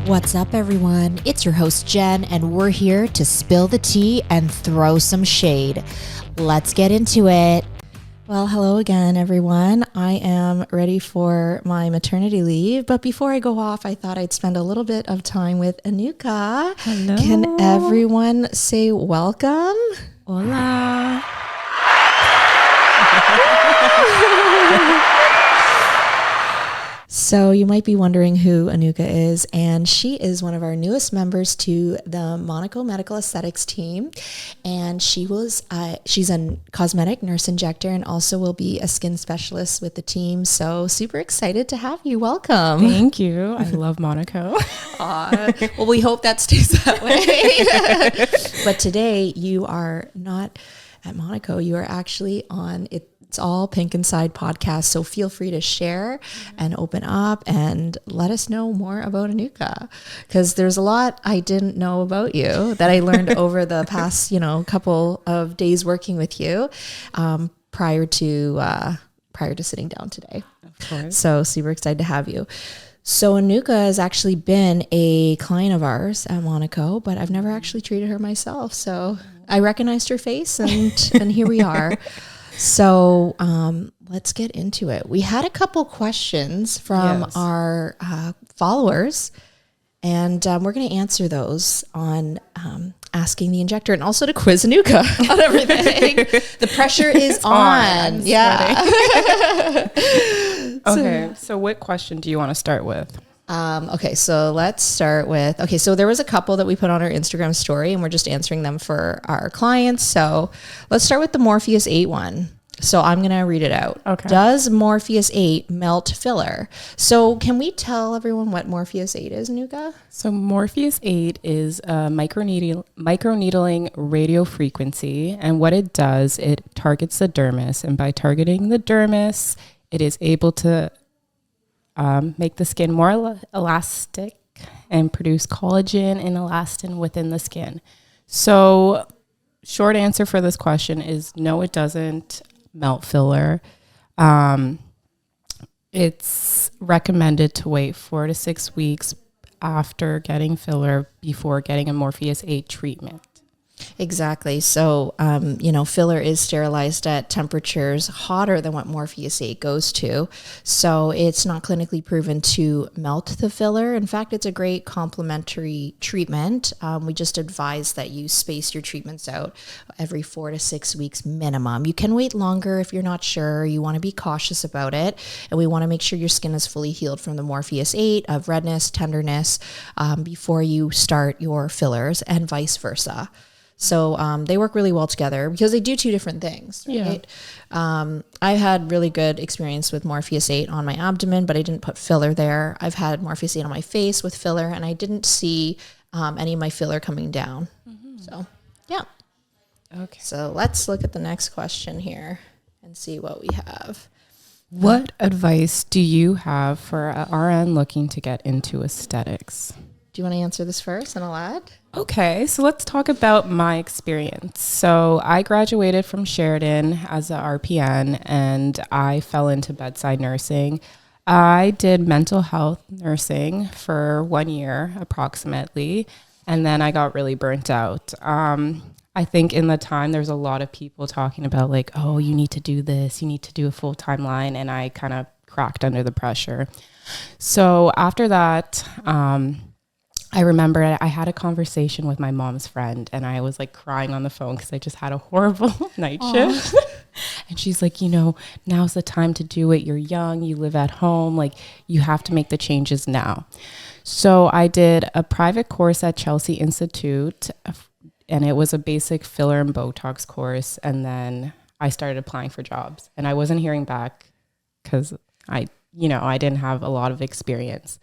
What's up, everyone? It's your host, Jen, and we're here to spill the tea and throw some shade. Let's get into it. Well, hello again, everyone. I am ready for my maternity leave, but before I go off, I thought I'd spend a little bit of time with Enuka. Hello. Can everyone say welcome? Hola. So you might be wondering who Enuka is, and she is one of our newest members to the Monaco Medical Aesthetics team, and she's a cosmetic nurse injector and also will be a skin specialist with the team. So super excited to have you. Welcome. Thank you. I love Monaco. Well, we hope that stays that way. But today you are not at Monaco. You are actually on It's All Pink Inside podcast. So feel free to share and open up and let us know more about Enuka, because there's a lot I didn't know about you that I learned over the past, couple of days working with you prior to sitting down today. Of course. So super excited to have you. So Enuka has actually been a client of ours at Monaco, but I've never actually treated her myself. So I recognized her face and here we are. So let's get into it. We had a couple questions from our followers, and we're going to answer those on Asking the Injector, and also to quiz Enuka on everything. The pressure is on. Yeah. Okay. So what question do you want to start with? Okay, so let's start with, so there was a couple that we put on our Instagram story and we're just answering them for our clients. So let's start with the Morpheus 8 one. So I'm going to read it out. Okay. Does Morpheus 8 melt filler? So can we tell everyone what Morpheus 8 is, Enuka? So Morpheus 8 is a microneedling radio frequency. And what it does, it targets the dermis. And by targeting the dermis, it is able to make the skin more elastic and produce collagen and elastin within the skin. So short answer for this question is no, it doesn't melt filler. It's recommended to wait 4 to 6 weeks after getting filler before getting a Morpheus 8 treatment. Exactly. So, filler is sterilized at temperatures hotter than what Morpheus 8 goes to. So it's not clinically proven to melt the filler. In fact, it's a great complementary treatment. We just advise that you space your treatments out every 4 to 6 weeks minimum. You can wait longer if you're not sure. You want to be cautious about it. And we want to make sure your skin is fully healed from the Morpheus 8 of redness, tenderness, before you start your fillers, and vice versa. So they work really well together because they do two different things, right? Yeah. I've had really good experience with Morpheus 8 on my abdomen, but I didn't put filler there. I've had Morpheus 8 on my face with filler, and I didn't see any of my filler coming down. Mm-hmm. So, yeah. Okay. So let's look at the next question here and see what we have. What advice do you have for a RN looking to get into aesthetics? Do you want to answer this first and I'll add? Okay, so let's talk about my experience. So I graduated from Sheridan as a RPN and I fell into bedside nursing. I did mental health nursing for 1 year approximately, and then I got really burnt out. I think in the time there's a lot of people talking about like, oh, you need to do this, you need to do a full-time line, and I kind of cracked under the pressure. So after that, I remember I had a conversation with my mom's friend and I was like crying on the phone because I just had a horrible night shift. And she's like, now's the time to do it. You're young, you live at home, like you have to make the changes now. So I did a private course at Chelsea Institute, and it was a basic filler and Botox course. And then I started applying for jobs and I wasn't hearing back because I didn't have a lot of experience.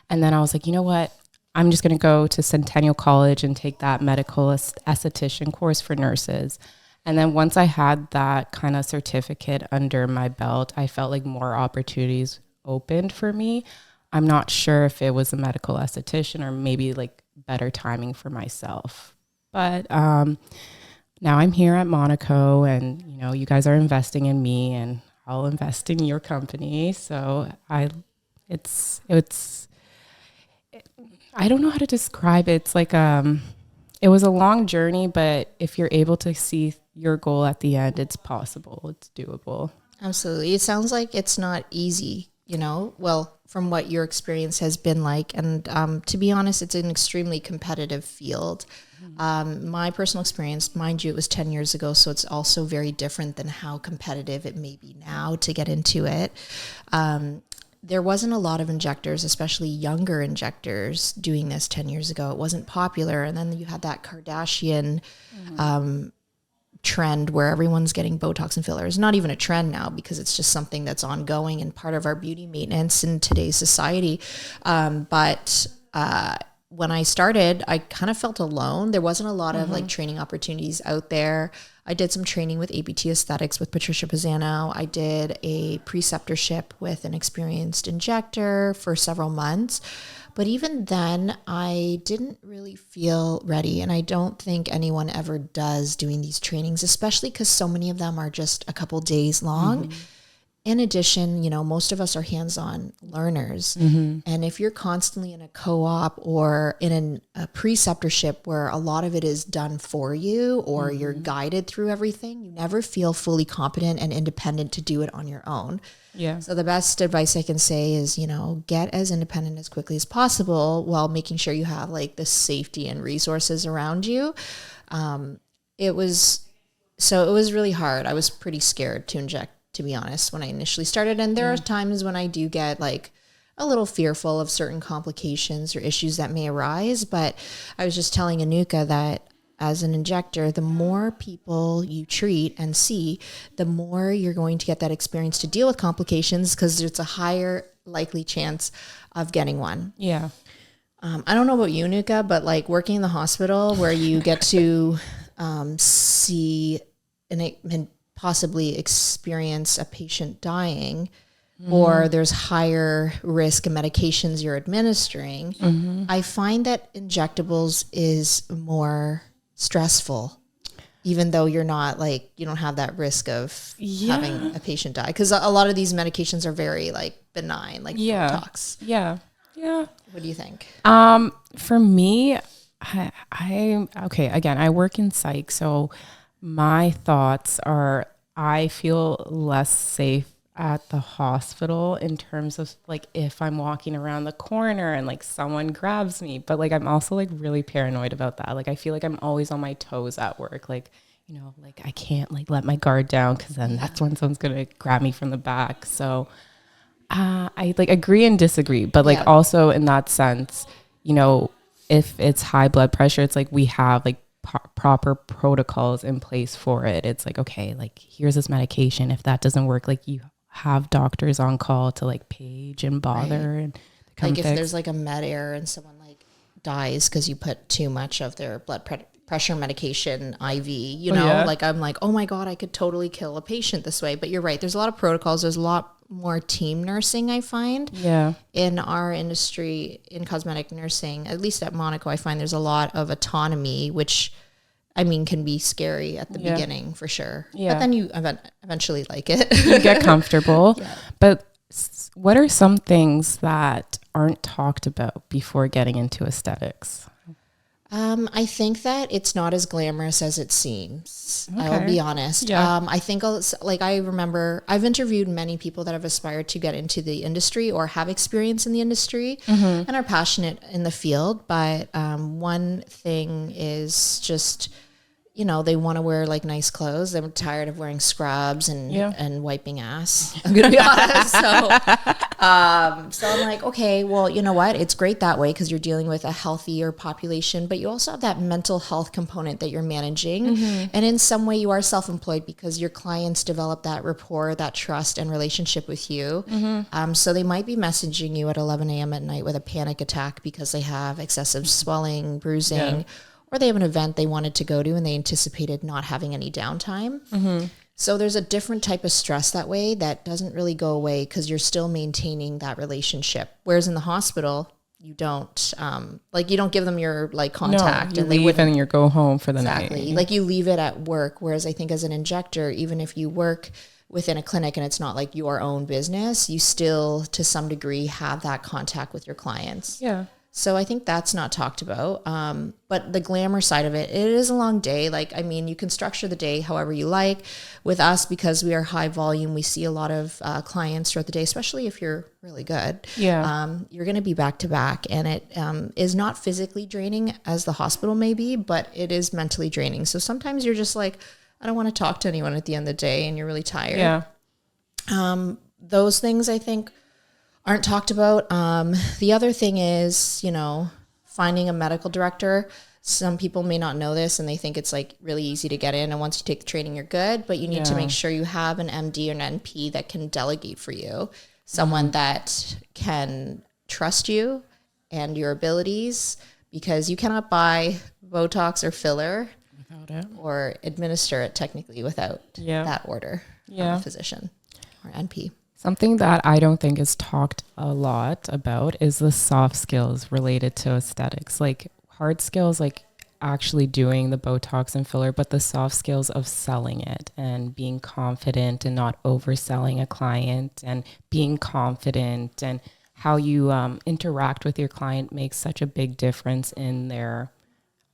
And then I was like, you know what? I'm just going to go to Centennial College and take that medical esthetician course for nurses. And then once I had that kind of certificate under my belt, I felt like more opportunities opened for me. I'm not sure if it was a medical esthetician or maybe like better timing for myself. But now I'm here at Monaco and, you guys are investing in me and I'll invest in your company. So I don't know how to describe it. It's like, it was a long journey, but if you're able to see your goal at the end, it's possible. It's doable. Absolutely. It sounds like it's not easy, well, from what your experience has been like. And to be honest, it's an extremely competitive field. My personal experience, mind you, it was 10 years ago, so it's also very different than how competitive it may be now to get into it. There wasn't a lot of injectors, especially younger injectors, doing this 10 years ago. It wasn't popular. And then you had that Kardashian trend where everyone's getting Botox and fillers. Not even a trend now, because it's just something that's ongoing and part of our beauty maintenance in today's society. But when I started, I kind of felt alone. There wasn't a lot of like training opportunities out there. I did some training with ABT Aesthetics with Patricia Pisano. I did a preceptorship with an experienced injector for several months. But even then, I didn't really feel ready. And I don't think anyone ever does doing these trainings, especially because so many of them are just a couple days long. In addition, most of us are hands-on learners. And if you're constantly in a co-op or in a preceptorship where a lot of it is done for you or you're guided through everything, you never feel fully competent and independent to do it on your own. Yeah. So the best advice I can say is, get as independent as quickly as possible while making sure you have like the safety and resources around you. It was really hard. I was pretty scared to inject, to be honest, when I initially started. And there are times when I do get like a little fearful of certain complications or issues that may arise. But I was just telling Enuka that as an injector, the more people you treat and see, the more you're going to get that experience to deal with complications, because there's a higher likely chance of getting one. Yeah. I don't know about you, Enuka, but like working in the hospital where you get to see and possibly experience a patient dying, or there's higher risk medications you're administering, I find that injectables is more stressful, even though you're not like, you don't have that risk of having a patient die. Because a lot of these medications are very like benign, like Botox. Yeah. What do you think? For me, again, I work in psych, so my thoughts are, I feel less safe at the hospital in terms of like if I'm walking around the corner and like someone grabs me, but like I'm also like really paranoid about that. Like I feel like I'm always on my toes at work. Like, like I can't like let my guard down, because then that's when someone's gonna grab me from the back. So I like agree and disagree, but like also in that sense, if it's high blood pressure, it's like we have like proper protocols in place for it. It's like, okay, like here's this medication. If that doesn't work, like you have doctors on call to like page and bother and come like if fix. there's like a med error and someone like dies because you put too much of their blood pressure medication IV, like I'm like, oh my God, I could totally kill a patient this way. But you're right. There's a lot of protocols. There's a lot more team nursing, I find. In our industry, in cosmetic nursing, at least at Monaco, I find there's a lot of autonomy, which I mean, can be scary at the beginning for sure. But then you eventually like it. You get comfortable. But what are some things that aren't talked about before getting into aesthetics? I think that it's not as glamorous as it seems. Okay. I'll be honest. I think like I remember I've interviewed many people that have aspired to get into the industry or have experience in the industry and are passionate in the field. But one thing is just, they want to wear like nice clothes. They're tired of wearing scrubs and wiping ass. I'm going to be honest. So I'm like, okay, well, you know what? It's great that way because you're dealing with a healthier population, but you also have that mental health component that you're managing. And in some way you are self-employed because your clients develop that rapport, that trust and relationship with you. So they might be messaging you at 11 a.m. at night with a panic attack because they have excessive swelling, bruising, or they have an event they wanted to go to and they anticipated not having any downtime. So there's a different type of stress that way that doesn't really go away because you're still maintaining that relationship. Whereas in the hospital, you don't, you don't give them your like contact. No, you leave and you go home for the night. Exactly. Like you leave it at work. Whereas I think as an injector, even if you work within a clinic and it's not like your own business, you still to some degree have that contact with your clients. So I think that's not talked about. But the glamour side of it, it is a long day. Like, I mean, you can structure the day however you like. With us, because we are high volume, we see a lot of clients throughout the day, especially if you're really good. Yeah. You're going to be back to back, and it is not physically draining as the hospital may be, but it is mentally draining. So sometimes you're just like, I don't want to talk to anyone at the end of the day, and you're really tired. Yeah. Those things I think aren't talked about. The other thing is, finding a medical director. Some people may not know this and they think it's like really easy to get in. And once you take the training, you're good, but you need to make sure you have an MD or an NP that can delegate for you. Someone that can trust you and your abilities, because you cannot buy Botox or filler Without it. or administer it technically without that order from a physician or NP. Something that I don't think is talked a lot about is the soft skills related to aesthetics. Like hard skills, like actually doing the Botox and filler, but the soft skills of selling it and being confident and not overselling a client and being confident, and how you interact with your client makes such a big difference in their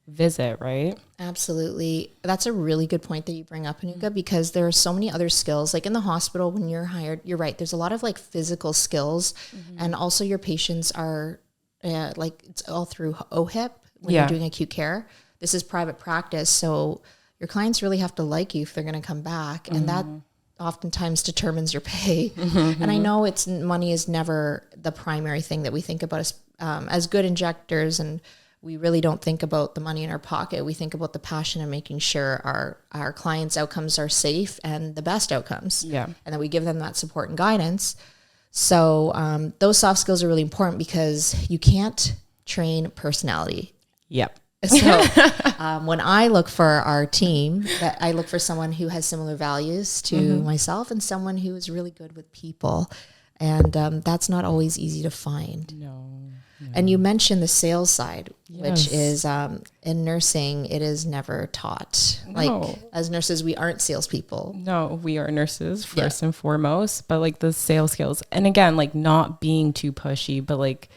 visit, right? Absolutely. That's a really good point that you bring up, Enuka, because there are so many other skills. Like in the hospital, when you're hired, you're right. There's a lot of like physical skills, and also your patients are like it's all through OHIP when you're doing acute care. This is private practice, so your clients really have to like you if they're going to come back, and that oftentimes determines your pay. And I know money is never the primary thing that we think about as good injectors, and we really don't think about the money in our pocket. We think about the passion and making sure our clients' outcomes are safe and the best outcomes. Yeah. And that we give them that support and guidance. So those soft skills are really important because you can't train personality. Yep. So when I look for our team, that I look for someone who has similar values to myself and someone who is really good with people. And that's not always easy to find. No. And you mentioned the sales side, which is in nursing, it is never taught. No. Like as nurses, we aren't salespeople. No, we are nurses first and foremost, but like the sales skills. And again, like not being too pushy, but like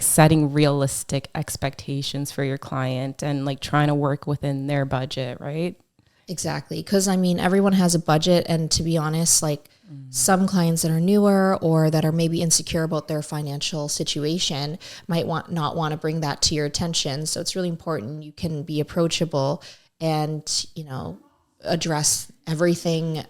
setting realistic expectations for your client and like trying to work within their budget, right? Exactly. Because I mean, everyone has a budget. And to be honest, like some clients that are newer or that are maybe insecure about their financial situation might not want to bring that to your attention. So it's really important you can be approachable and, address everything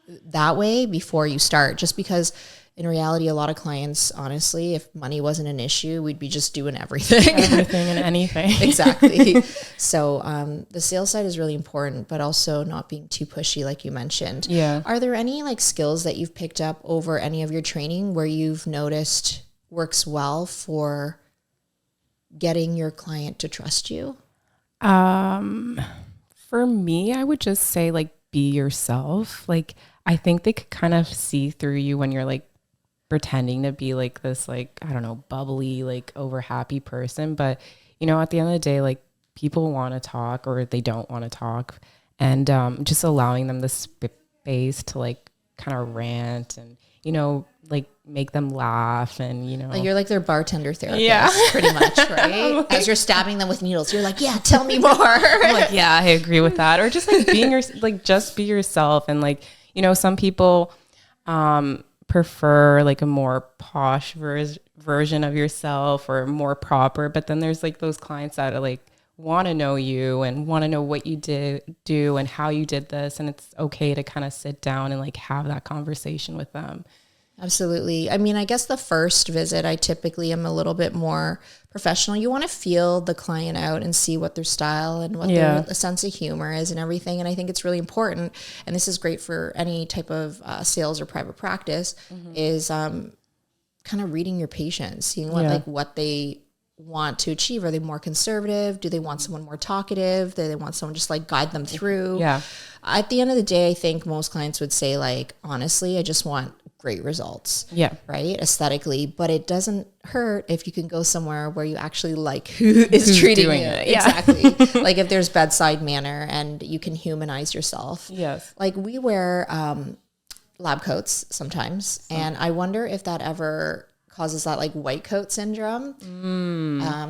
that way before you start. Just because in reality, a lot of clients, honestly, if money wasn't an issue, we'd be just doing everything. Everything and anything. Exactly. So the sales side is really important, but also not being too pushy, like you mentioned. Yeah. Are there any like skills that you've picked up over any of your training where you've noticed works well for getting your client to trust you? For me, I would just say like be yourself. Like I think they could kind of see through you when you're like pretending to be like this, like, I don't know, bubbly, like over happy person. But, at the end of the day, like people want to talk or they don't want to talk, and just allowing them the space to like kind of rant and, like make them laugh and, Like you're like their bartender therapist, pretty much, right? Like, as you're stabbing them with needles, you're like, yeah, tell me more. I'm like, yeah, I agree with that. Or just like just be yourself. And like, some people, prefer like a more posh version of yourself or more proper, but then there's like those clients that are like want to know you and want to know what you do and how you did this, and it's okay to kind of sit down and like have that conversation with them. Absolutely. I mean, I guess the first visit, I typically am a little bit more professional. You want to feel the client out and see what their style and what their sense of humor is and everything. And I think it's really important. And this is great for any type of sales or private practice is kind of reading your patients, seeing what they want to achieve. Are they more conservative? Do they want someone more talkative? Do they want someone just like guide them through? Yeah. At the end of the day, I think most clients would say like, honestly, I just want great results. Yeah. Right. Aesthetically, but it doesn't hurt if you can go somewhere where you actually like who's treating you. Yeah. Exactly. Like if there's bedside manner and you can humanize yourself. Yes. Like we wear lab coats sometimes. And I wonder if that ever causes that like white coat syndrome.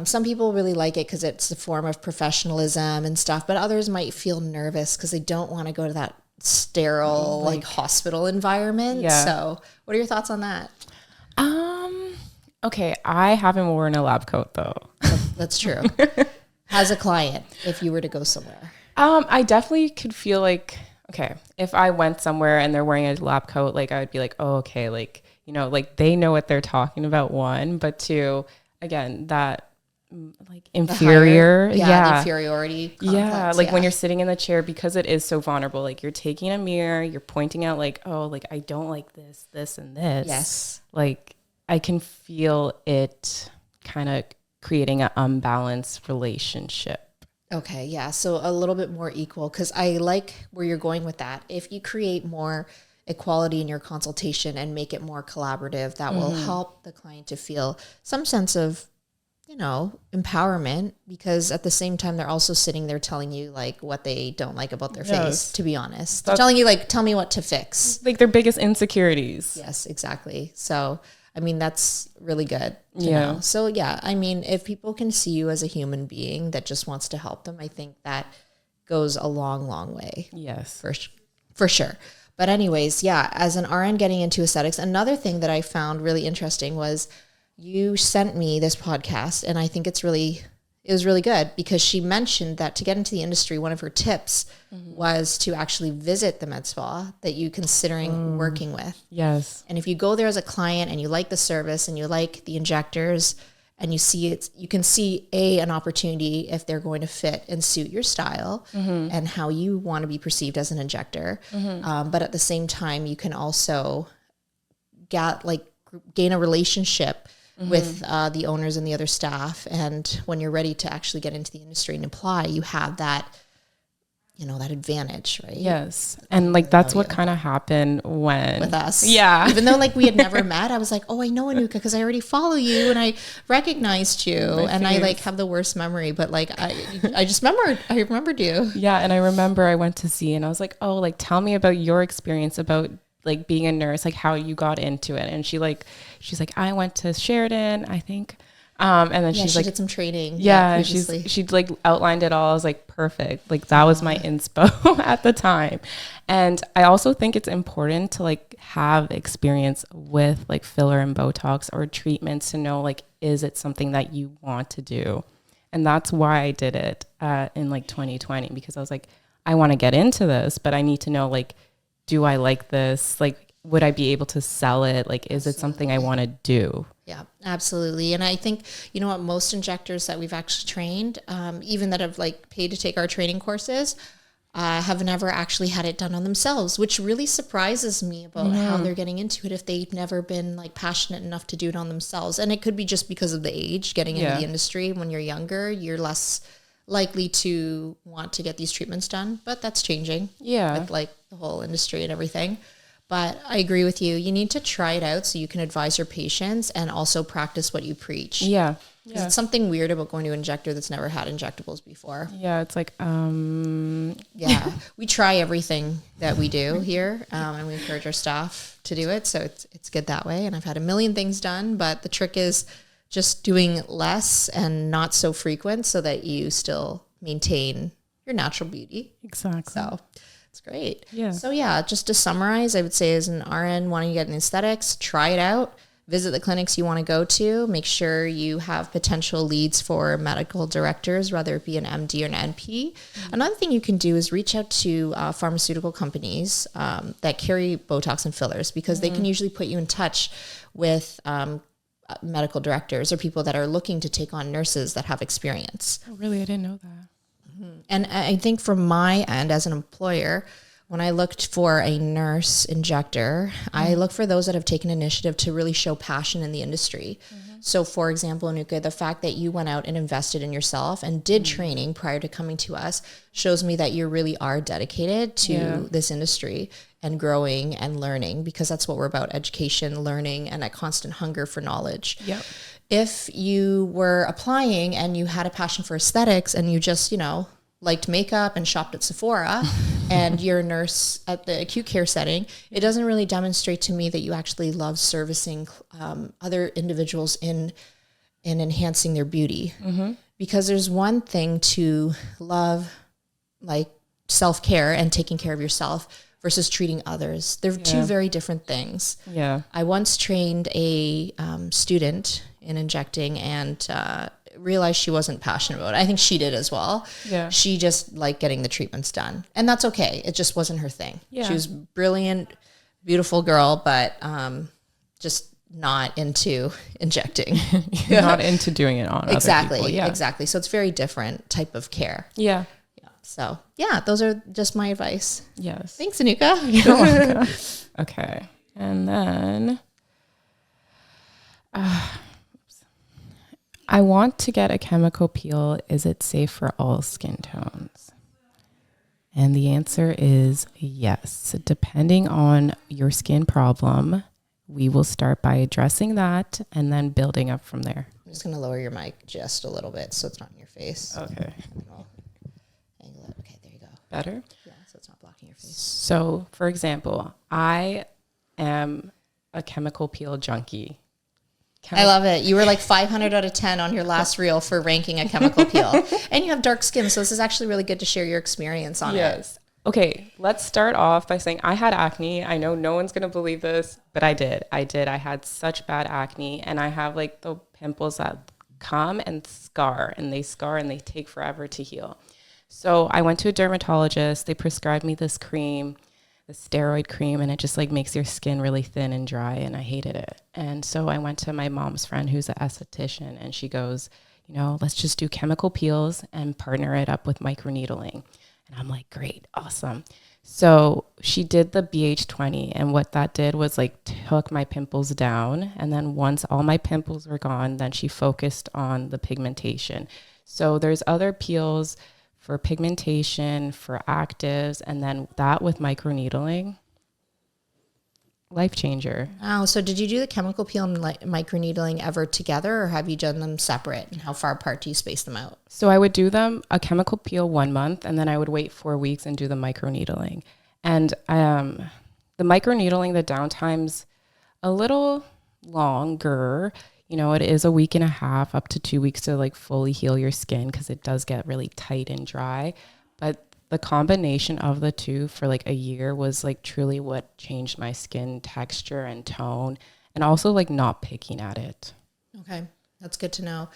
Some people really like it because it's a form of professionalism and stuff, but others might feel nervous because they don't want to go to that sterile like hospital environment. Yeah. So what are your thoughts on that? Okay, I haven't worn a lab coat though. That's true. As a client, if you were to go somewhere. I definitely could feel like, okay, if I went somewhere and they're wearing a lab coat, like I would be like, oh, okay, like, you know, like they know what they're talking about, one, but two, again, that like inferior. The inferiority complex. Yeah, like when you're sitting in the chair, because it is so vulnerable, like you're taking a mirror, you're pointing out like, oh, like I don't like this, this, and this. Yes. Like I can feel it kind of creating an unbalanced relationship. Okay, yeah. So a little bit more equal, because I like where you're going with that. If you create more equality in your consultation and make it more collaborative, that will help the client to feel some sense of, you know, empowerment, because at the same time, they're also sitting there telling you like what they don't like about their face, to be honest. They're telling you like, tell me what to fix. Like their biggest insecurities. Yes, exactly. So, I mean, that's really good to know. So yeah, I mean, if people can see you as a human being that just wants to help them, I think that goes a long, long way. Yes. For sure. But anyways, yeah, as an RN getting into aesthetics, another thing that I found really interesting was you sent me this podcast, and I think it was really good, because she mentioned that to get into the industry, one of her tips was to actually visit the med spa that you considering working with. Yes. And if you go there as a client and you like the service and you like the injectors and you see it, you can see an opportunity if they're going to fit and suit your style and how you want to be perceived as an injector. But at the same time, you can also gain a relationship with the owners and the other staff. And when you're ready to actually get into the industry and apply, you have that, you know, that advantage, right? Yes. And like, that's what kind of happened with us. Yeah. Even though like we had never met, I was like, oh, I know Enuka because I already follow you and I recognized you. And I like have the worst memory, but like, I just remembered you. Yeah. And I remember I went to see and I was like, oh, like, tell me about your experience about like being a nurse, like how you got into it. And she's like, I went to Sheridan, I think. And then she did some training. Yeah, she'd like outlined it all. I was like, perfect. Like that was my inspo at the time. And I also think it's important to like have experience with like filler and Botox or treatments to know like, is it something that you want to do? And that's why I did it in like 2020, because I was like, I want to get into this, but I need to know like, do I like this? Like, would I be able to sell it? Like, is it something I want to do? Yeah, absolutely. And I think, you know what, most injectors that we've actually trained, even that have like paid to take our training courses, have never actually had it done on themselves, which really surprises me about how they're getting into it if they've never been like passionate enough to do it on themselves. And it could be just because of the age, getting into the industry. When you're younger, you're less likely to want to get these treatments done, but that's changing. Yeah. With like the whole industry and everything. But I agree with you. You need to try it out so you can advise your patients and also practice what you preach. Yeah. It's something weird about going to an injector that's never had injectables before. Yeah. It's like, yeah, we try everything that we do here. And we encourage our staff to do it. So it's good that way. And I've had a million things done, but the trick is just doing less and not so frequent so that you still maintain your natural beauty. Exactly. So it's great. Yeah. So yeah, just to summarize, I would say as an RN wanting to get in aesthetics, try it out, visit the clinics you want to go to, make sure you have potential leads for medical directors, whether it be an MD or an NP. Another thing you can do is reach out to pharmaceutical companies that carry Botox and fillers, because they can usually put you in touch with medical directors or people that are looking to take on nurses that have experience. Oh, really? I didn't know that. And I think from my end as an employer, when I looked for a nurse injector, I look for those that have taken initiative to really show passion in the industry. So for example, Enuka, the fact that you went out and invested in yourself and did training prior to coming to us shows me that you really are dedicated to this industry and growing and learning, because that's what we're about: education, learning, and a constant hunger for knowledge. Yep. If you were applying and you had a passion for aesthetics and you just, you know, liked makeup and shopped at Sephora and you're a nurse at the acute care setting, it doesn't really demonstrate to me that you actually love servicing other individuals in enhancing their beauty. Because there's one thing to love, like self-care and taking care of yourself versus treating others. They're two very different things. Yeah. I once trained a student in injecting and realized she wasn't passionate about it. I think she did as well. Yeah. She just liked getting the treatments done. And that's okay. It just wasn't her thing. Yeah. She was brilliant, beautiful girl, but just not into injecting. Not into doing it on Exactly. other people. Yeah. Exactly. So it's very different type of care. Yeah. So yeah, those are just my advice. Yes. Thanks, Enuka. You're welcome. Okay. And then I want to get a chemical peel. Is it safe for all skin tones? And the answer is yes. Depending on your skin problem, we will start by addressing that and then building up from there. I'm just going to lower your mic just a little bit so it's not in your face. Okay. Angle it. Okay, there you go. Better? Yeah, so it's not blocking your face. So, for example, I am a chemical peel junkie. I love it. You were like 500 out of 10 on your last reel for ranking a chemical peel. And you have dark skin, so this is actually really good to share your experience on it. Yes. Okay, let's start off by saying I had acne. I know no one's going to believe this, but I did. I had such bad acne, and I have like the pimples that come and scar, and they take forever to heal. So I went to a dermatologist. They prescribed me this cream, the steroid cream, and it just like makes your skin really thin and dry, and I hated it. And so I went to my mom's friend who's an esthetician, and she goes, let's just do chemical peels and partner it up with microneedling. And I'm like, great, awesome. So she did the BH20, and what that did was like took my pimples down. And then once all my pimples were gone, then she focused on the pigmentation. So there's other peels for pigmentation, for actives, and then that with microneedling, life changer. Oh, so did you do the chemical peel and microneedling ever together, or have you done them separate? And how far apart do you space them out? So I would do them a chemical peel 1 month, and then I would wait 4 weeks and do the microneedling. And the microneedling, the downtime's a little longer. It is a week and a half up to 2 weeks to like fully heal your skin because it does get really tight and dry. But the combination of the two for like a year was like truly what changed my skin texture and tone, and also like not picking at it. Okay, that's good to know.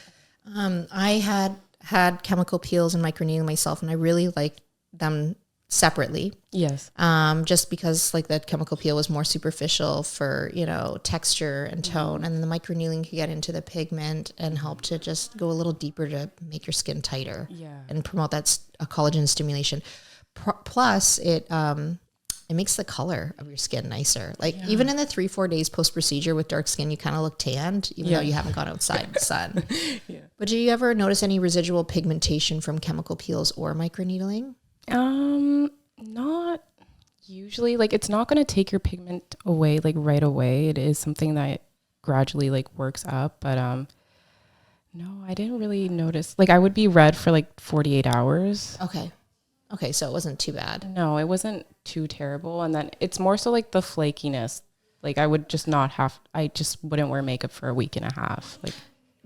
I had chemical peels and microneedling myself, and I really liked them separately. Yes. Just because like the chemical peel was more superficial for, texture and tone. And then the microneedling could get into the pigment and help to just go a little deeper to make your skin tighter and promote that collagen stimulation. Plus it makes the color of your skin nicer. Like even in the 3-4 days post-procedure with dark skin, you kind of look tanned, even though you haven't gone outside in the sun. But do you ever notice any residual pigmentation from chemical peels or microneedling? Not usually. Like it's not going to take your pigment away like right away. It is something that gradually like works up, but no, I didn't really notice. Like I would be red for like 48 hours. Okay, so it wasn't too bad. No, it wasn't too terrible. And then it's more so like the flakiness. Like I just wouldn't wear makeup for a week and a half. Like,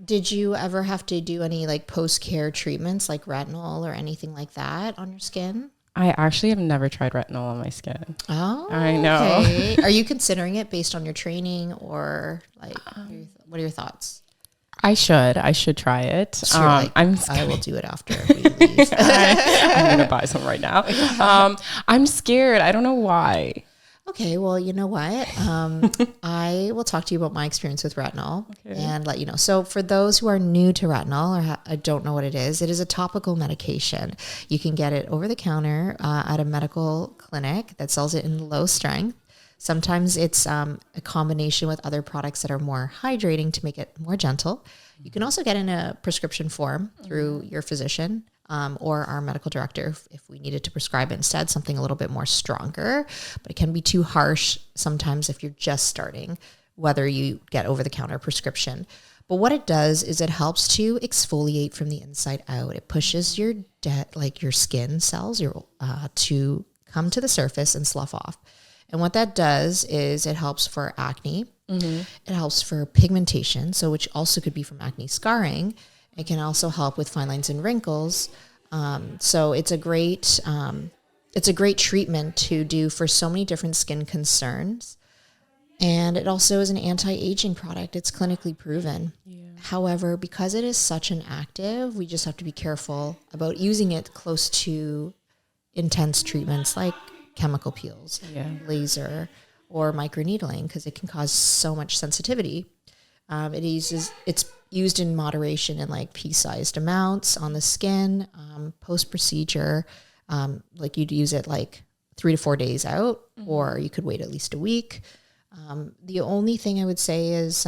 did you ever have to do any like post-care treatments like retinol or anything like that on your skin? I actually have never tried retinol on my skin. Oh, I know. Okay. Are you considering it based on your training, or like, what are your thoughts? I should try it. So I will do it after we leave. I'm going to buy some right now. I'm scared. I don't know why. Okay, well, you know what? I will talk to you about my experience with retinol and let you know. So for those who are new to retinol or don't know what it is a topical medication. You can get it over the counter at a medical clinic that sells it in low strength. Sometimes it's a combination with other products that are more hydrating to make it more gentle. You can also get in a prescription form through your physician or our medical director if we needed to prescribe instead something a little bit more stronger. But it can be too harsh sometimes if you're just starting whether you get over-the-counter prescription. But what it does is it helps to exfoliate from the inside out. It pushes your your skin cells to come to the surface and slough off. And what that does is it helps for acne. It helps for pigmentation, so which also could be from acne scarring. It can also help with fine lines and wrinkles. So it's a great treatment to do for so many different skin concerns. And it also is an anti-aging product. It's clinically proven. Yeah. However, because it is such an active, we just have to be careful about using it close to intense treatments like chemical peels, laser, or microneedling, because it can cause so much sensitivity. It's used in moderation in like pea-sized amounts on the skin, post-procedure. Like you'd use it like 3 to 4 days out, or you could wait at least a week. The only thing I would say is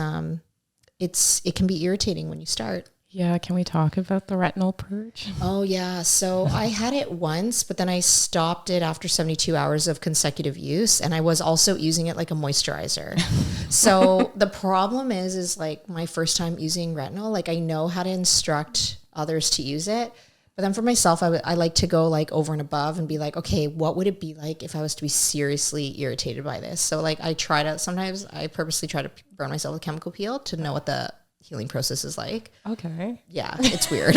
it can be irritating when you start. Yeah, can we talk about the retinol purge? Oh, yeah. So I had it once, but then I stopped it after 72 hours of consecutive use. And I was also using it like a moisturizer. So the problem is like my first time using retinol, like I know how to instruct others to use it. But then for myself, I like to go like over and above and be like, okay, what would it be like if I was to be seriously irritated by this? So like sometimes I purposely try to burn myself with chemical peel to know what the healing process is like. Okay. Yeah, it's weird.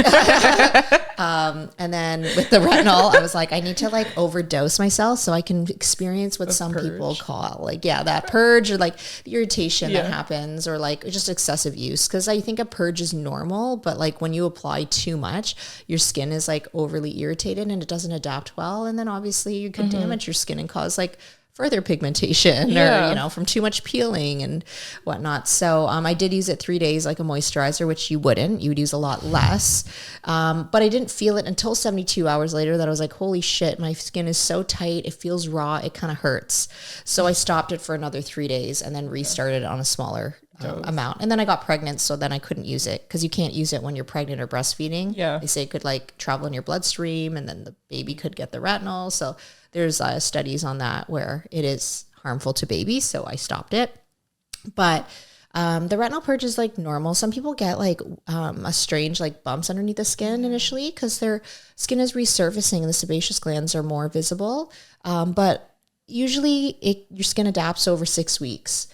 And then with the retinol, I was like, I need to like overdose myself so I can experience what some people call like, that purge, or like the irritation that happens, or like just excessive use. Cause I think a purge is normal, but like when you apply too much, your skin is like overly irritated and it doesn't adapt well. And then obviously you could damage your skin and cause like further pigmentation or, from too much peeling and whatnot. So I did use it 3 days like a moisturizer, which you would use a lot less. But I didn't feel it until 72 hours later that I was like, holy shit, my skin is so tight. It feels raw. It kind of hurts. So I stopped it for another 3 days and then restarted on a smaller amount. And then I got pregnant. So then I couldn't use it because you can't use it when you're pregnant or breastfeeding. Yeah. They say it could like travel in your bloodstream and then the baby could get the retinol. So there's studies on that where it is harmful to babies. So I stopped it. But the retinol purge is like normal. Some people get like a strange like bumps underneath the skin initially because their skin is resurfacing and the sebaceous glands are more visible. But usually your skin adapts over 6 weeks.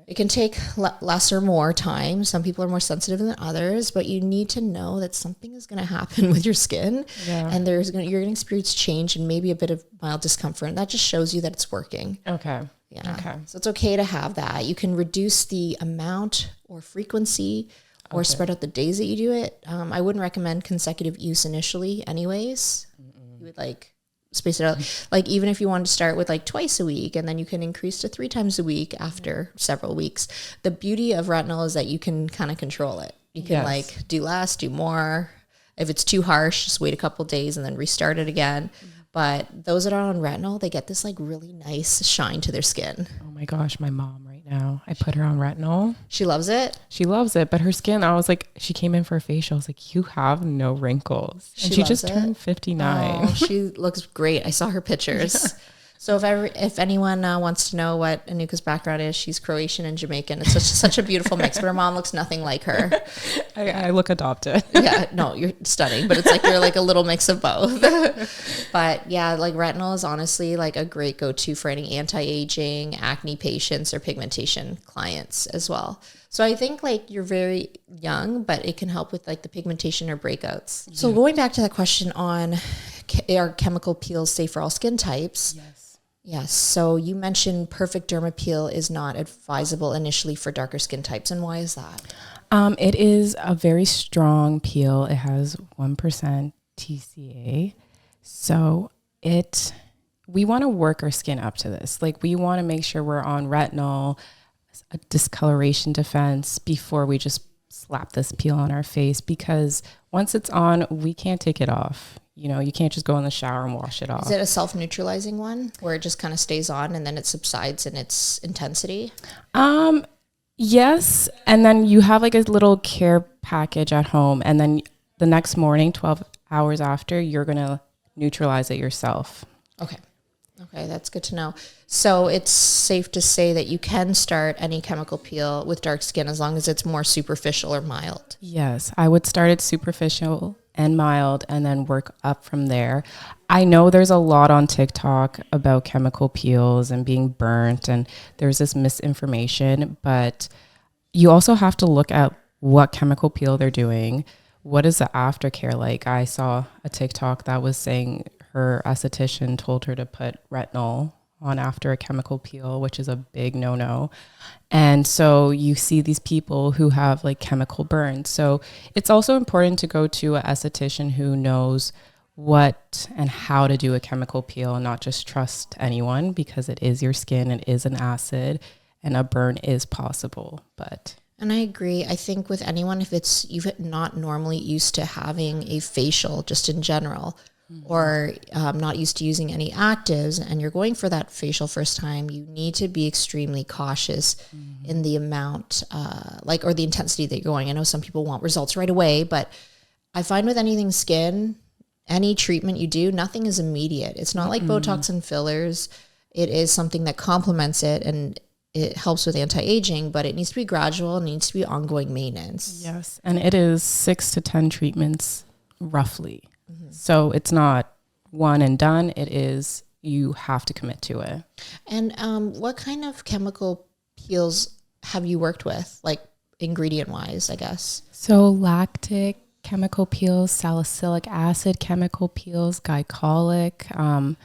It can take less or more time. Some people are more sensitive than others, but you need to know that something is going to happen with your skin, and you're going to experience change and maybe a bit of mild discomfort. And that just shows you that it's working. Okay. Yeah. Okay. So it's okay to have that. You can reduce the amount or frequency or spread out the days that you do it. I wouldn't recommend consecutive use initially anyways. You would like space it out. Like even if you want to start with like twice a week and then you can increase to 3 times a week after several weeks. The beauty of retinol is that you can kind of control it. You can like do less, do more. If it's too harsh, just wait a couple days and then restart it again. But those that are on retinol, they get this like really nice shine to their skin. Oh my gosh, my mom right now, I put her on retinol. She loves it? She loves it, but her skin, I was like, she came in for a facial. I was like, you have no wrinkles. And she just turned 59. Oh, she looks great. I saw her pictures. So if anyone wants to know what Enuka's background is, she's Croatian and Jamaican. It's such a beautiful mix, but her mom looks nothing like her. I look adopted. Yeah, no, you're stunning, but it's like you're like a little mix of both. But yeah, like retinol is honestly like a great go-to for any anti-aging, acne patients or pigmentation clients as well. So I think like you're very young, but it can help with like the pigmentation or breakouts. Yeah. So going back to that question on are chemical peels safe for all skin types? Yes. So you mentioned perfect derma peel is not advisable initially for darker skin types. And why is that? It is a very strong peel. It has 1% TCA. So we want to work our skin up to this. Like we want to make sure we're on retinol, a discoloration defense before we just slap this peel on our face, because once it's on, we can't take it off. You can't just go in the shower and wash it off. Is it a self-neutralizing one where it just kind of stays on and then it subsides in its intensity? Yes. And then you have like a little care package at home. And then the next morning, 12 hours after, you're going to neutralize it yourself. Okay. Okay, that's good to know. So it's safe to say that you can start any chemical peel with dark skin as long as it's more superficial or mild. Yes, I would start at superficial and mild and then work up from there. I know there's a lot on TikTok about chemical peels and being burnt, and there's this misinformation, but you also have to look at what chemical peel they're doing. What is the aftercare like? I saw a TikTok that was saying her esthetician told her to put retinol on after a chemical peel, which is a big no-no. And so you see these people who have like chemical burns. So it's also important to go to an esthetician who knows what and how to do a chemical peel and not just trust anyone, because it is your skin, it is an acid, and a burn is possible. And I agree. I think with anyone, if it's you've not normally used to having a facial just in general, or not used to using any actives, and you're going for that facial first time, you need to be extremely cautious in the amount, or the intensity that you're going. I know some people want results right away, but I find with anything skin, any treatment you do, nothing is immediate. It's not like Botox and fillers. It is something that complements it and it helps with anti-aging, but it needs to be gradual and needs to be ongoing maintenance. Yes, and it is 6 to 10 treatments roughly. So it's not one and done. It is, you have to commit to it. And what kind of chemical peels have you worked with, like ingredient-wise, I guess? So lactic chemical peels, salicylic acid chemical peels, glycolic.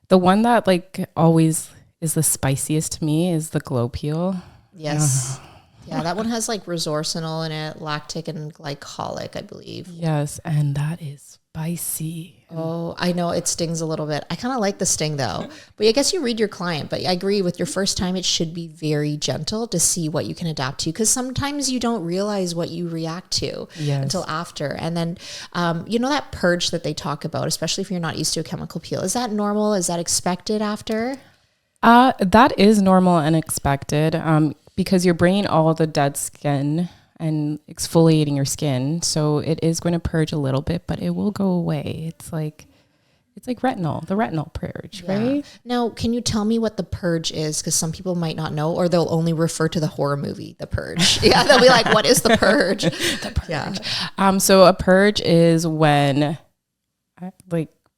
The one that like always is the spiciest to me is the glow peel. Yes. Yeah, that one has like resorcinol in it, lactic and glycolic, I believe. Yes, and that is spicy. Oh, I know it stings a little bit. I kind of like the sting though. But I guess you read your client, but I agree with your first time, it should be very gentle to see what you can adapt to. Because sometimes you don't realize what you react to until after. And then, that purge that they talk about, especially if you're not used to a chemical peel, is that normal? Is that expected after? That is normal and expected because you're bringing all the dead skin and exfoliating your skin. So it is going to purge a little bit, but it will go away. It's like retinol, the retinol purge, right? Now, can you tell me what the purge is? Because some people might not know, or they'll only refer to the horror movie, The Purge. Yeah, they'll be like, what is the purge? The purge. Yeah. So a purge is when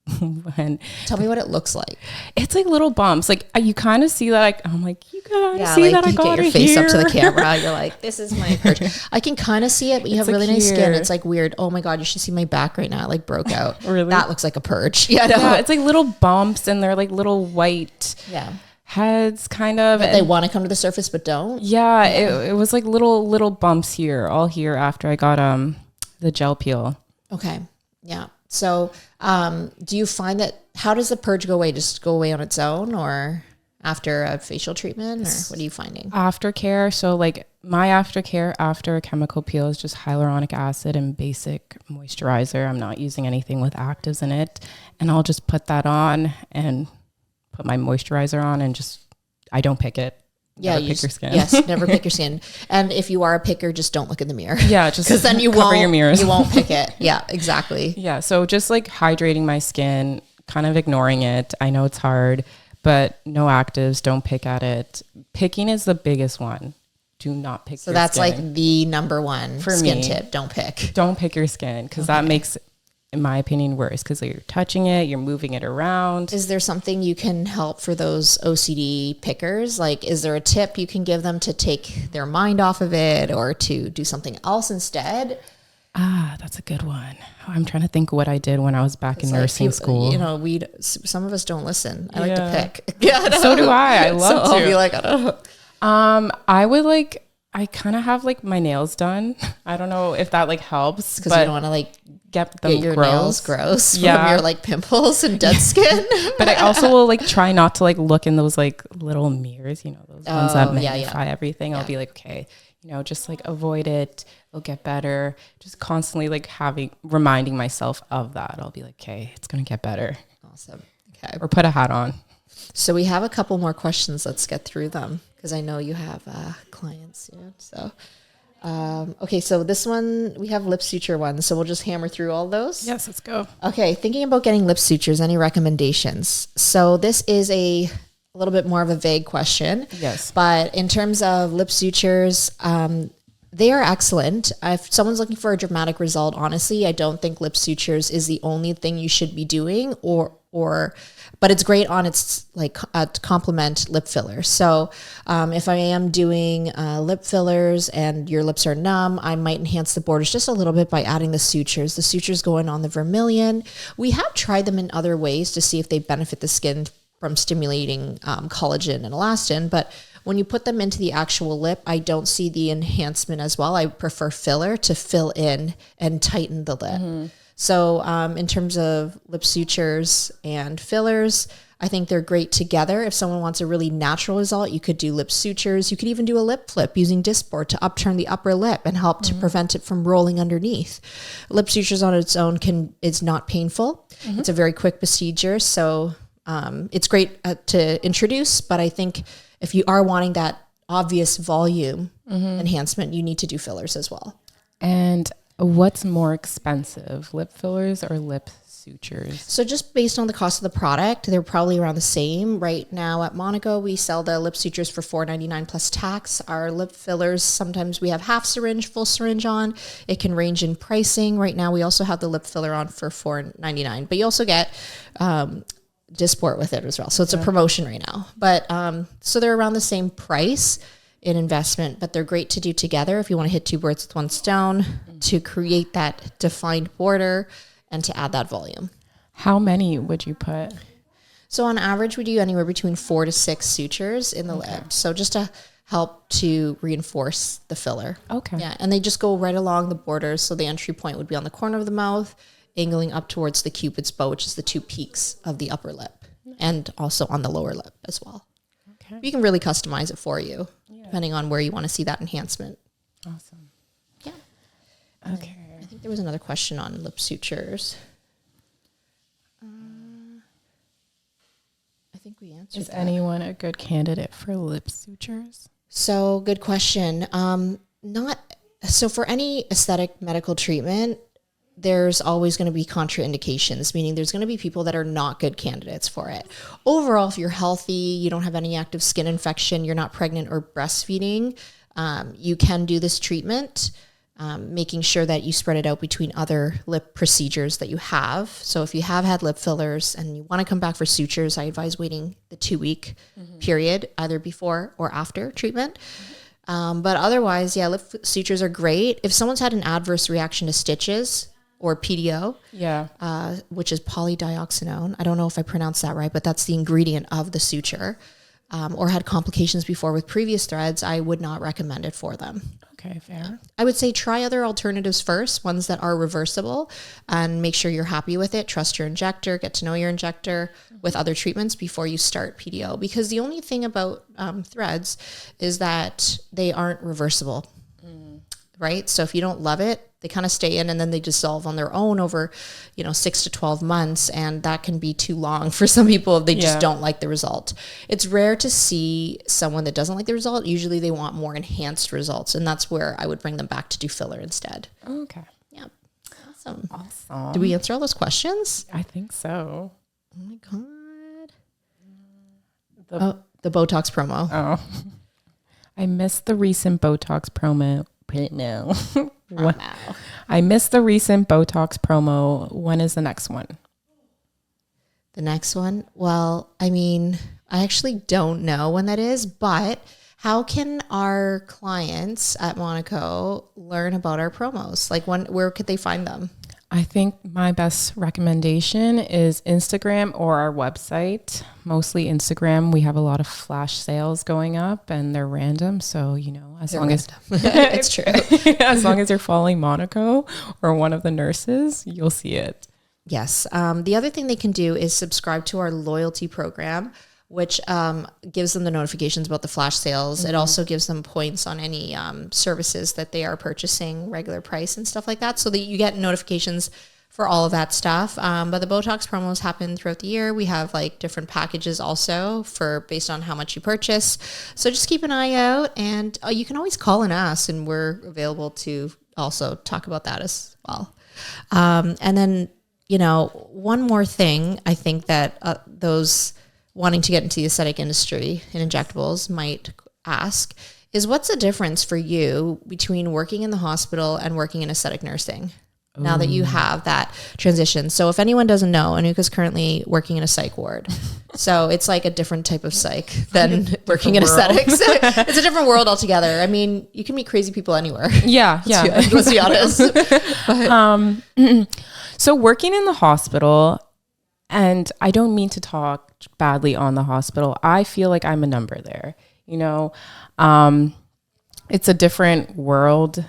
Tell me what it looks like. It's like little bumps. Like you kind of see that. I'm like, you kind of see like that. I you got get your face up to the camera. You're like, this is my purge. I can kind of see it, but you have really nice skin. It's like weird. Oh my God, you should see my back right now. It like broke out. Really? That looks like a purge. Yeah, no. Yeah, it's like little bumps and they're like little white heads kind of. But they want to come to the surface, but don't. Yeah, it was like little bumps here, all here after I got the gel peel. Okay. Yeah. So do you find that, how does the purge go away? Just go away on its own, or after a facial treatment, or what are you finding? Aftercare. So like my aftercare after a chemical peel is just hyaluronic acid and basic moisturizer. I'm not using anything with actives in it. And I'll just put that on and put my moisturizer on and I don't pick it. Never pick your skin. Yes, never pick your skin. And if you are a picker, just don't look in the mirror. Yeah, just because then you cover won't, your mirrors. You won't pick it. Yeah, exactly. Yeah, so just like hydrating my skin, kind of ignoring it. I know it's hard, but no actives. Don't pick at it. Picking is the biggest one. Do not pick. So that's skin. Like the number one for skin tip. Don't pick. Don't pick your skin because that makes, in my opinion, worse because you're touching it, you're moving it around. Is there something you can help for those OCD pickers? Like, is there a tip you can give them to take their mind off of it or to do something else instead? That's a good one. I'm trying to think what I did when I was back in nursing school. Some of us don't listen. I like to pick. Yeah, so do I. I love to. I'll be like, I don't know. I would like, I kind of have like my nails done. I don't know if that like helps. Because you don't want to like get them your nails gross from your like pimples and dead skin. But I also will like try not to like look in those like little mirrors, those ones that magnify everything. I'll be like, okay, just like avoid it. It'll get better. Just constantly like reminding myself of that. I'll be like, okay, it's going to get better. Awesome. Okay. Or put a hat on. So we have a couple more questions. Let's get through them because I know you have clients soon. So Okay, so this one, we have lip suture ones, so we'll just hammer through all those. Yes, let's go. Okay, thinking about getting lip sutures, any recommendations? So this is a little bit more of a vague question. Yes. But in terms of lip sutures, they are excellent. If someone's looking for a dramatic result, honestly, I don't think lip sutures is the only thing you should be doing, but it's great on its to complement lip filler. So if I am doing lip fillers and your lips are numb, I might enhance the borders just a little bit by adding the sutures. The sutures go in on the vermilion. We have tried them in other ways to see if they benefit the skin from stimulating collagen and elastin, but when you put them into the actual lip, I don't see the enhancement as well. I prefer filler to fill in and tighten the lip. Mm-hmm. So in terms of lip sutures and fillers, I think they're great together. If someone wants a really natural result, you could do lip sutures. You could even do a lip flip using disc board to upturn the upper lip and help to prevent it from rolling underneath. Lip sutures on its own is not painful. Mm-hmm. It's a very quick procedure. So it's great to introduce, but I think if you are wanting that obvious volume enhancement, you need to do fillers as well. And what's more expensive, lip fillers or lip sutures? So just based on the cost of the product, they're probably around the same. Right now at Monaco, we sell the lip sutures for $4.99 plus tax. Our lip fillers, sometimes we have half syringe, full syringe on. It can range in pricing. Right now, we also have the lip filler on for $4.99, but you also get Dysport with it as well. So it's a promotion right now. But so they're around the same price in investment, but they're great to do together if you want to hit two birds with one stone to create that defined border and to add that volume. How many would you put? So on average, we do anywhere between 4 to 6 sutures in the lip. So just to help to reinforce the filler. Okay. Yeah, and they just go right along the borders. So the entry point would be on the corner of the mouth, angling up towards the cupid's bow, which is the 2 peaks of the upper lip, and also on the lower lip as well. Okay. You can really customize it for you, depending on where you want to see that enhancement. Awesome. Yeah. Okay. I think there was another question on lip sutures. I think we answered Is that. anyone a good candidate for lip sutures? So good question. So for any aesthetic medical treatment, there's always going to be contraindications, meaning there's going to be people that are not good candidates for it. Overall, if you're healthy, you don't have any active skin infection, you're not pregnant or breastfeeding, you can do this treatment, making sure that you spread it out between other lip procedures that you have. So if you have had lip fillers and you want to come back for sutures, I advise waiting the 2-week period, either before or after treatment. But otherwise, lip sutures are great. If someone's had an adverse reaction to stitches, or PDO, which is polydioxanone. I don't know if I pronounced that right, but that's the ingredient of the suture, or had complications before with previous threads, I would not recommend it for them. Okay, fair. I would say try other alternatives first, ones that are reversible, and make sure you're happy with it. Trust your injector, get to know your injector with other treatments before you start PDO. Because the only thing about threads is that they aren't reversible, right? So if you don't love it, they kind of stay in and then they dissolve on their own over, 6 to 12 months. And that can be too long for some people if they just don't like the result. It's rare to see someone that doesn't like the result. Usually they want more enhanced results. And that's where I would bring them back to do filler instead. Okay. Yeah. Awesome. Did we answer all those questions? I think so. Oh my God. The Botox promo. Oh. I missed the recent Botox promo. No. I missed the recent Botox promo. When is the next one? The next one? Well, I actually don't know when that is, but how can our clients at Monaco learn about our promos? Like where could they find them? I think my best recommendation is Instagram or our website. Mostly Instagram. We have a lot of flash sales going up and they're random. So, as long as it's true. As long as you're following Monaco or one of the nurses, you'll see it. Yes. The other thing they can do is subscribe to our loyalty program, which gives them the notifications about the flash sales. It also gives them points on any services that they are purchasing, regular price and stuff like that, so that you get notifications for all of that stuff. But the Botox promos happen throughout the year. We have like different packages also for based on how much you purchase. So just keep an eye out, and you can always call and ask, and we're available to also talk about that as well. And then, one more thing I think that those wanting to get into the aesthetic industry in injectables might ask is, what's the difference for you between working in the hospital and working in aesthetic nursing? Now that you have that transition. So if anyone doesn't know, Enuka's currently working in a psych ward. So it's like a different type of psych than working in aesthetics. It's a different world altogether. I mean, you can meet crazy people anywhere. Yeah. Let's be honest. So working in the hospital, and I don't mean to talk badly on the hospital, I feel like I'm a number there. It's a different world,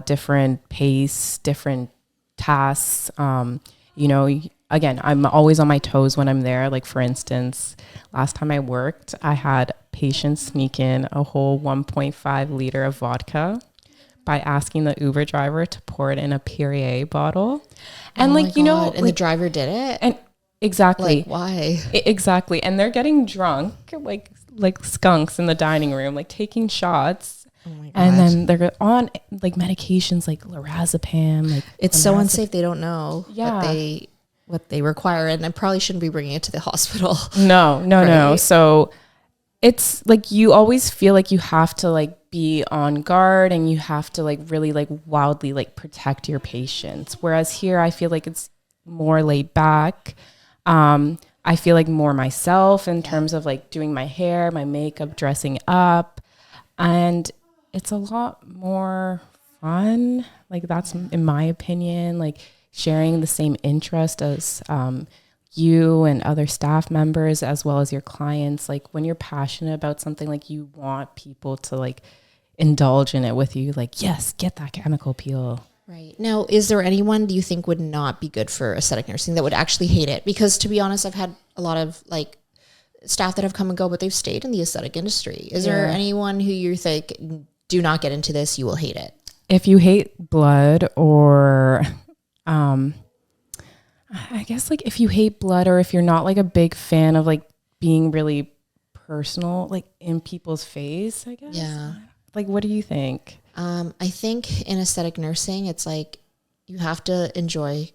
different pace, different tasks. Again, I'm always on my toes when I'm there. Like, for instance, last time I worked, I had patients sneak in a whole 1.5 liter of vodka by asking the Uber driver to pour it in a Perrier bottle. And and the driver did it. And exactly. Like, why? Exactly. And they're getting drunk, like skunks in the dining room, like taking shots. Oh my God. And then they're on like medications like lorazepam. Like, it's so unsafe. They don't know what they require, and I probably shouldn't be bringing it to the hospital. No. So it's like you always feel like you have to like be on guard, and you have to like really like wildly like protect your patients. Whereas here, I feel like it's more laid back. I feel like more myself in terms of like doing my hair, my makeup, dressing up, and it's a lot more fun. Like, that's in my opinion, like sharing the same interest as you and other staff members, as well as your clients. Like, when you're passionate about something, like you want people to like indulge in it with you. Like, yes, get that chemical peel. Right. Now, is there anyone do you think would not be good for aesthetic nursing, that would actually hate it? Because to be honest, I've had a lot of like staff that have come and go, but they've stayed in the aesthetic industry. Is there anyone who you think, do not get into this, you will hate it? If you hate blood, or I guess like if you hate blood, or if you're not like a big fan of like being really personal, like in people's face, I guess. Yeah. Like, what do you think? I think in aesthetic nursing, it's like you have to enjoy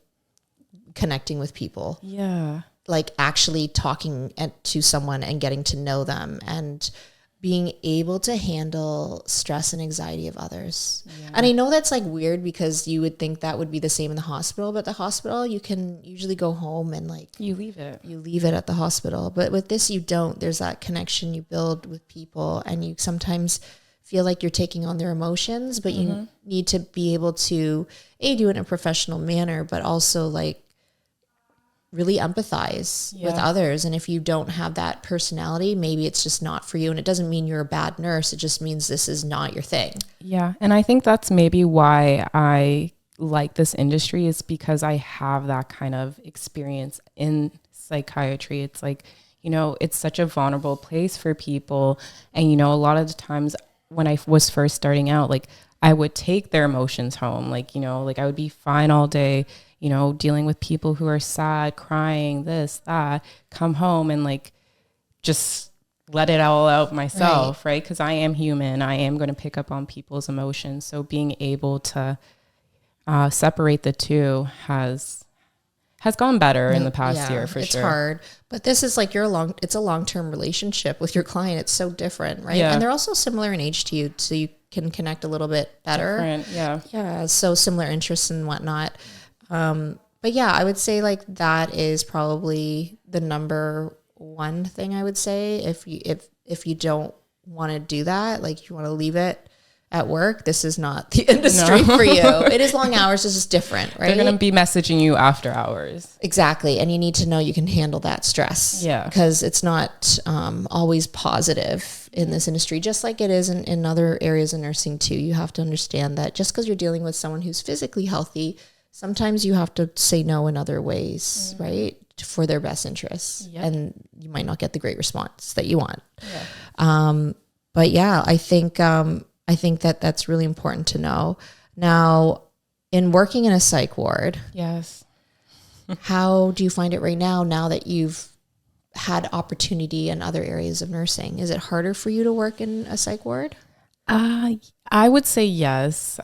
connecting with people. Yeah. Like actually talking to someone and getting to know them, and being able to handle stress and anxiety of others. Yeah. And I know that's like weird, because you would think that would be the same in the hospital, but the hospital, you can usually go home and like you leave it at the hospital. But with this, you don't. There's that connection you build with people, and you sometimes feel like you're taking on their emotions, but you need to be able to do it in a professional manner, but also like really empathize with others. And if you don't have that personality, maybe it's just not for you. And it doesn't mean you're a bad nurse. It just means this is not your thing. Yeah. And I think that's maybe why I like this industry, is because I have that kind of experience in psychiatry. It's like, it's such a vulnerable place for people. And, a lot of the times when I was first starting out, like I would take their emotions home. Like, like I would be fine all day, dealing with people who are sad, crying, this, that, come home and like just let it all out myself, right? Because I am human. I am going to pick up on people's emotions. So being able to separate the two has gone better in the past year, for sure. It's hard, but this is like it's a long-term relationship with your client. It's so different, right? Yeah. And they're also similar in age to you, so you can connect a little bit better. Different, yeah. Yeah, so similar interests and whatnot. But yeah, I would say like that is probably the number one thing I would say. If you don't want to do that, like you want to leave it at work, this is not the industry for you. It is long hours. It's just different, right? They're going to be messaging you after hours. Exactly. And you need to know you can handle that stress. Yeah. Because it's not always positive in this industry, just like it is in other areas of nursing too. You have to understand that just because you're dealing with someone who's physically healthy, sometimes you have to say no in other ways, right? For their best interests. Yep. And you might not get the great response that you want. Yeah. But yeah, I think that that's really important to know. Now, in working in a psych ward, yes, How do you find it right now that you've had opportunity in other areas of nursing? Is it harder for you to work in a psych ward? I would say yes.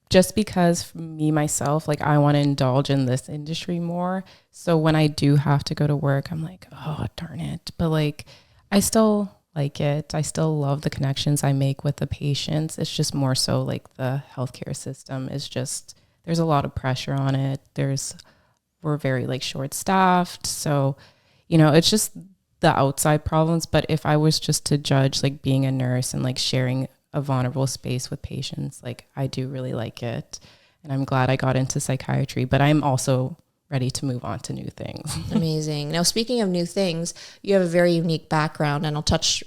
Just because for me, myself, like I want to indulge in this industry more. So when I do have to go to work, I'm like, oh, darn it. But like, I still like it. I still love the connections I make with the patients. It's just more so like the healthcare system is just, there's a lot of pressure on it. We're very like short staffed. So, it's just the outside problems. But if I was just to judge like being a nurse and like sharing a vulnerable space with patients, like I do really like it. And I'm glad I got into psychiatry, but I'm also ready to move on to new things. Amazing. Now, speaking of new things, you have a very unique background, and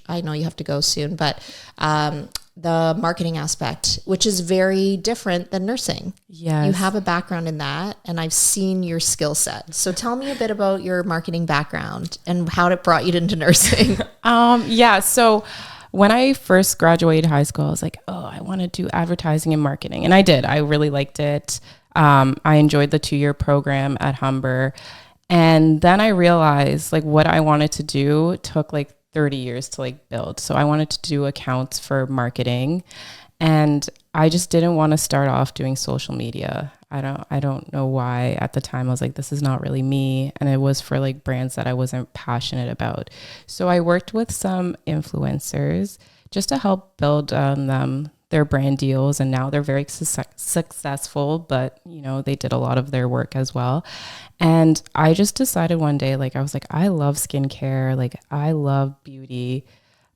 I know you have to go soon, but the marketing aspect, which is very different than nursing. Yes. You have a background in that, and I've seen your skill set. So tell me a bit about your marketing background and how it brought you into nursing. So when I first graduated high school, I was like, oh, I want to do advertising and marketing. And I did. I really liked it. I enjoyed the 2-year program at Humber. And then I realized like what I wanted to do took like 30 years to like build. So I wanted to do accounts for marketing. And I just didn't want to start off doing social media. I don't know why. At the time I was like, this is not really me. And it was for like brands that I wasn't passionate about. So I worked with some influencers just to help build them their brand deals. And now they're very successful, but they did a lot of their work as well. And I just decided one day, like, I was like, I love skincare. Like I love beauty.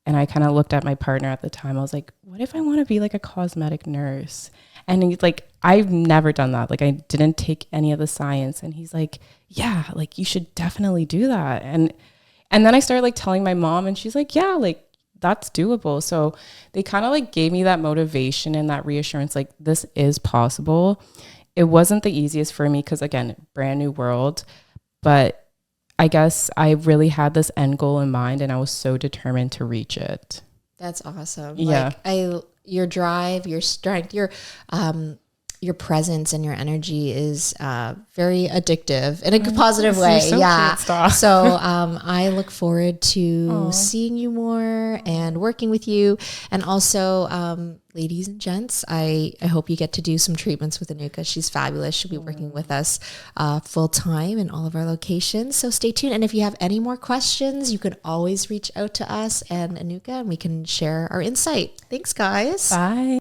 And I kind of looked at my partner at the time. I was like, what if I want to be like a cosmetic nurse? And he's like, I've never done that. Like I didn't take any of the science. And he's like, yeah, like you should definitely do that. And then I started like telling my mom, and she's like, yeah, like that's doable. So they kind of like gave me that motivation and that reassurance, like this is possible. It wasn't the easiest for me because again, brand new world, but I guess I really had this end goal in mind and I was so determined to reach it. That's awesome. Yeah. Your drive, your strength, your presence and your energy is very addictive in a positive way. So yeah. Cute, So I look forward to seeing you more and working with you. And also, ladies and gents, I hope you get to do some treatments with Enuka. She's fabulous. She'll be working with us full time in all of our locations. So stay tuned. And if you have any more questions, you can always reach out to us and Enuka, and we can share our insight. Thanks, guys. Bye.